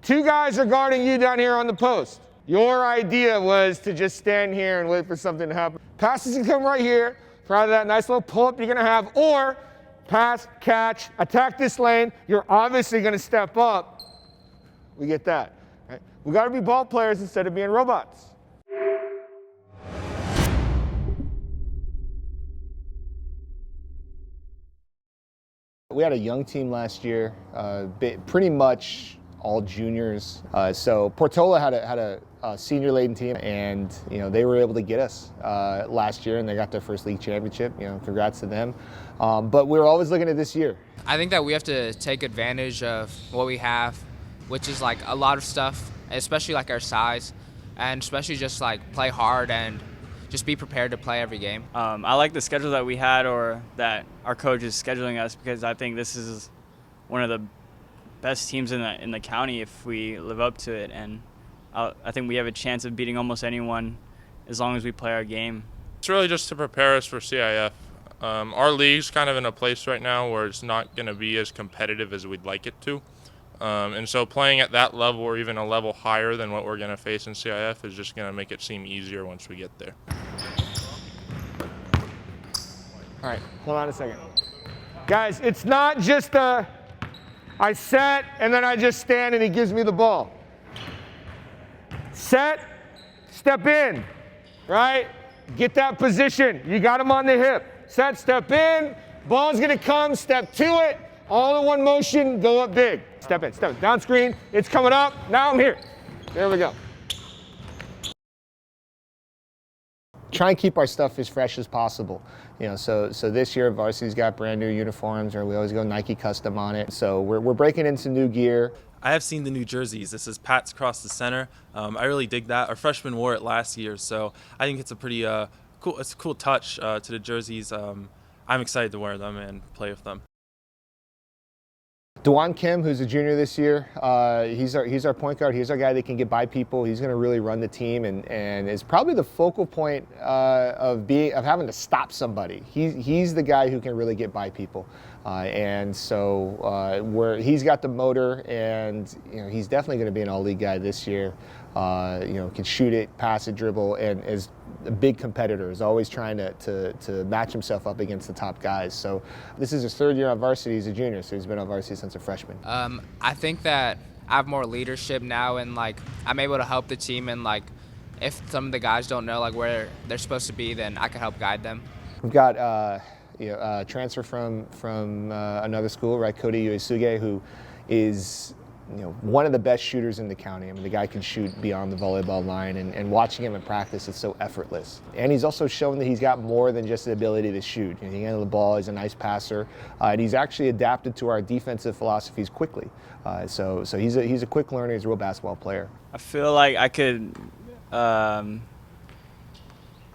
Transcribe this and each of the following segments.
2 guys are guarding you down here on the post. Your idea was to just stand here and wait for something to happen. Passes can come right here, for either that nice little pull-up you're going to have, or pass, catch, attack this lane. You're obviously going to step up. We get that. Right? We got to be ball players instead of being robots. We had a young team last year, pretty much all juniors. So Portola had a senior laden team, and they were able to get us last year, and they got their first league championship. Congrats to them. But we're always looking at this year. I think that we have to take advantage of what we have, which is like a lot of stuff, especially like our size, and especially just like play hard and just be prepared to play every game. I like the schedule that we had, or that our coach is scheduling us, because I think this is one of the best teams in the county if we live up to it, and I think we have a chance of beating almost anyone as long as we play our game. It's really just to prepare us for CIF. Our league's kind of in a place right now where it's not going to be as competitive as we'd like it to. And so playing at that level, or even a level higher than what we're going to face in CIF, is just going to make it seem easier once we get there. All right, hold on a second. Guys, it's not just I set and then I just stand and he gives me the ball. Set, step in, right? Get that position. You got him on the hip. Set, step in, ball's going to come, step to it. All in one motion, go up big. Step in, down screen, it's coming up, now I'm here. There we go. Try and keep our stuff as fresh as possible. So this year varsity's got brand new uniforms, or we always go Nike custom on it. So we're breaking into new gear. I have seen the new jerseys. This is Pat's across the center. I really dig that. Our freshmen wore it last year, so I think it's a pretty cool. It's a cool touch to the jerseys. I'm excited to wear them and play with them. Dewan Kim, who's a junior this year, he's our point guard. He's our guy that can get by people. He's going to really run the team, and is probably the focal point of having to stop somebody. He's the guy who can really get by people, and so he's got the motor, and he's definitely going to be an all-league guy this year. Can shoot it, pass it, dribble, and is a big competitor. Is always trying to match himself up against the top guys. So this is his 3rd year on varsity. He's a junior, so he's been on varsity since a freshman. I think that I have more leadership now, and I'm able to help the team, and if some of the guys don't know where they're supposed to be, then I can help guide them. We've got a transfer from another school, right? Cody Uesuge, who is one of the best shooters in the county. I mean, the guy can shoot beyond the volleyball line, and watching him in practice, it's so effortless. And he's also shown that he's got more than just the ability to shoot. He can handle the ball, he's a nice passer, and he's actually adapted to our defensive philosophies quickly. So he's a quick learner, he's a real basketball player. I feel like I could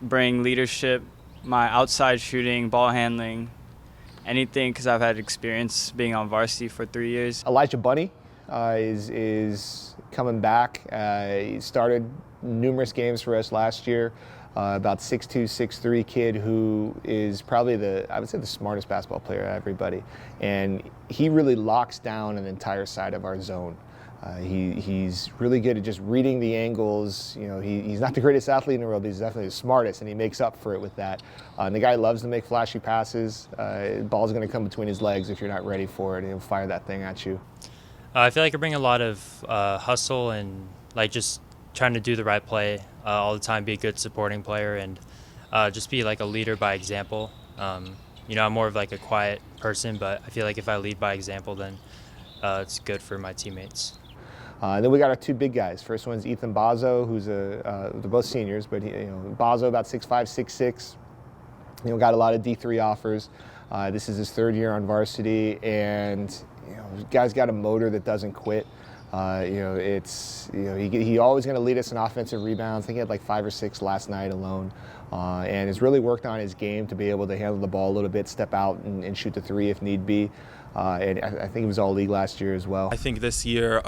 bring leadership, my outside shooting, ball handling, anything, because I've had experience being on varsity for 3 years. Elijah Bunny is coming back. He started numerous games for us last year. About 6'2", 6'3" kid who is probably I would say the smartest basketball player out of everybody. And he really locks down an entire side of our zone. He's really good at just reading the angles. He's not the greatest athlete in the world, but he's definitely the smartest, and he makes up for it with that. And the guy loves to make flashy passes. The ball's going to come between his legs if you're not ready for it, and he'll fire that thing at you. I feel like I bring a lot of hustle and just trying to do the right play all the time, be a good supporting player, and just be a leader by example. I'm more of a quiet person, but I feel like if I lead by example, then it's good for my teammates. Then we got our 2 big guys. First one's Ethan Bazzo, who's they're both seniors, but Bazzo about 6'5", 6'6". Got a lot of D3 offers. This is his 3rd year on varsity, and the guy's got a motor that doesn't quit. He always going to lead us in offensive rebounds. I think he had 5 or 6 last night alone, and has really worked on his game to be able to handle the ball a little bit, step out and shoot the 3 if need be. And I think he was all league last year as well. I think this year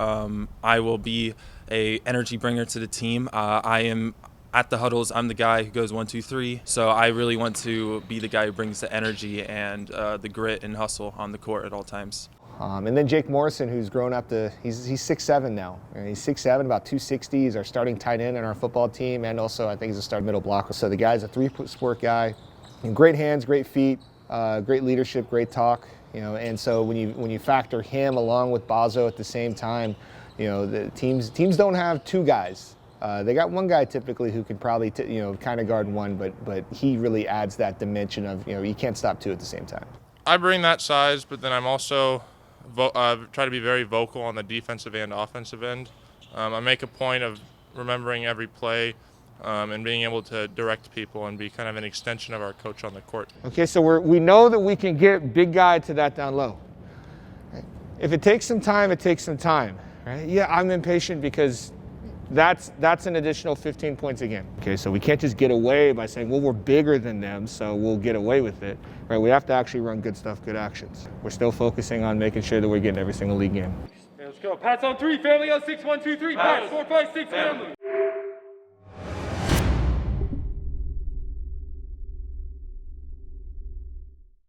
I will be a energy bringer to the team. I am at the huddles. I'm the guy who goes 1, 2, 3. So I really want to be the guy who brings the energy and the grit and hustle on the court at all times. And then Jake Morrison, who's grown up to, he's 6'7" now. He's 6'7", about 260. He's our starting tight end on our football team, and also I think he's a starting middle blocker. So the guy's a three-sport guy. And great hands, great feet, great leadership, great talk. And so when you factor him along with Bazzo at the same time, the teams don't have two guys. They got one guy typically who can probably kind of guard one, but he really adds that dimension of you can't stop two at the same time. I bring that size, but then I'm also try to be very vocal on the defensive and offensive end. I make a point of remembering every play and being able to direct people and be kind of an extension of our coach on the court. Okay, so we know that we can get big guy to that down low. If it takes some time, it takes some time. Right? Yeah, I'm impatient because that's an additional 15 points a game. Okay, so we can't just get away by saying, well, we're bigger than them, so we'll get away with it. Right? We have to actually run good stuff, good actions. We're still focusing on making sure that we're getting every single league game. Okay, let's go. Pats on 3, family on 6, 1, 2, 3. Pats 4, 5, 6, family.